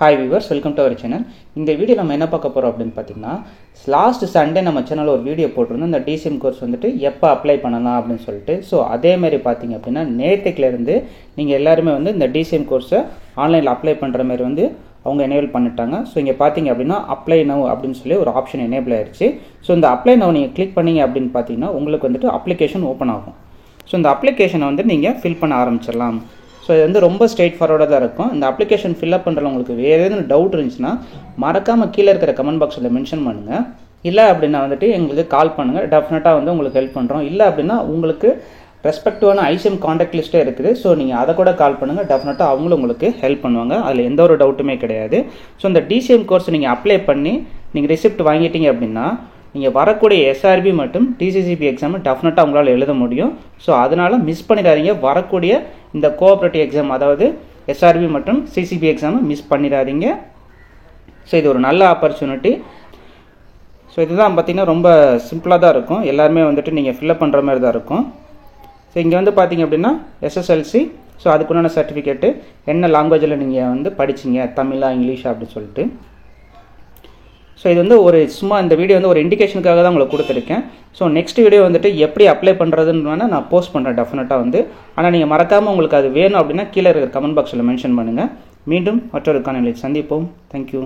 Hi viewers, welcome to our channel. இந்த video நம்ம என்ன பார்க்க போறோம் அப்படினு பாத்தீங்கன்னா லாஸ்ட் சண்டே நம்ம சேனல்ல ஒரு வீடியோ போட்டுருந்தோம். இந்த DCM கோர்ஸ் வந்துட்டு எப்ப அப்ளை பண்ணலாம் அப்படினு சொல்லிட்டு. சோ அதே மாதிரி பாத்தீங்க அப்படினா நேத்துக்குல இருந்து நீங்க எல்லாரும் வந்து இந்த DCM கோர்ஸை ஆன்லைன்ல அப்ளை பண்ற மாதிரி வந்து அவங்க எனேபிள் பண்ணிட்டாங்க. சோ இங்க பாத்தீங்க அப்படினா அப்ளை நவ அப்படினு சொல்லி ஒரு ஆப்ஷன் எனேபிள் ஆயிருச்சு. சோ இந்த அப்ளை நவ நீங்க கிளிக் பண்ணீங்க அப்படினு பாத்தீங்கன்னா உங்களுக்கு வந்துட்டு அப்ளிகேஷன் ஓபன் ஆகும். சோ இந்த அப்ளிகேஷனை வந்து நீங்க ஃபில் பண்ண ஆரம்பிச்சிடலாம். ஸோ இது வந்து ரொம்ப ஸ்ட்ரெயிட் ஃபார்வர்டாக தான் இருக்கும். இந்த அப்ளிகேஷன் ஃபில்அப் பண்ணுறதுல உங்களுக்கு வேறு எதுவும் டவுட் இருந்துச்சுன்னா மறக்காமல் கீழே இருக்கிற கமெண்ட் பாக்ஸில் மென்ஷன் பண்ணுங்கள். இல்லை அப்படின்னா வந்துட்டு எங்களுக்கு கால் பண்ணுங்கள், டெஃபினட்டாக வந்து உங்களுக்கு ஹெல்ப் பண்ணுறோம். இல்லை அப்படின்னா உங்களுக்கு ரெஸ்பெக்டிவான ICM காண்டாக்ட் லிஸ்ட்டே இருக்குது. ஸோ நீங்கள் அதை கூட கால் பண்ணுங்கள், டெஃபினட்டாக அவங்களும் உங்களுக்கு ஹெல்ப் பண்ணுவாங்க. அதில் எந்த ஒரு டவுட்டுமே கிடையாது. ஸோ இந்த DCM கோர்ஸ் நீங்கள் அப்ளை பண்ணி நீங்கள் ரிசிப்ட் வாங்கிட்டீங்க அப்படின்னா நீங்கள் வரக்கூடிய SRB மற்றும் TCCP எக்ஸாமை டெஃபினட்டாக உங்களால் எழுத முடியும். ஸோ அதனால் மிஸ் பண்ணிடாதீங்க. வரக்கூடிய இந்த கோஆப்ரேட்டிவ் எக்ஸாம், அதாவது SRB மற்றும் CCP எக்ஸாமை மிஸ் பண்ணிடாதீங்க. ஸோ இது ஒரு நல்ல ஆப்பர்ச்சுனிட்டி. ஸோ இதுதான் பார்த்தீங்கன்னா ரொம்ப சிம்பிளாக தான் இருக்கும். எல்லாருமே வந்துட்டு நீங்கள் ஃபில்அப் பண்ணுற மாதிரி தான் இருக்கும். ஸோ இங்கே வந்து பார்த்தீங்க அப்படின்னா SSLC, ஸோ அதுக்குண்டான சர்டிஃபிகேட்டு, என்ன லாங்குவேஜில் நீங்கள் வந்து படிச்சிங்க, தமிழா இங்கிலீஷா அப்படின்னு சொல்லிட்டு. ஸோ இது வந்து ஒரு சும்மா இந்த வீடியோ வந்து ஒரு இண்டிகேஷனுக்காக தான் உங்களுக்கு கொடுத்துருக்கேன். ஸோ நெக்ஸ்ட் வீடியோ வந்துட்டு எப்படி அப்ளை பண்ணுறதுன்னு வேணால் நான் போஸ்ட் பண்ணுறேன் டெஃபினட்டாக வந்து. ஆனால் நீங்கள் மறக்காமல் உங்களுக்கு அது வேணும் அப்படின்னா கீழே இருக்கிற கமெண்ட் பாக்ஸில் மென்ஷன் பண்ணுங்கள். மீண்டும் மற்றொரு காணொளியில் சந்திப்போம். தேங்க்யூ.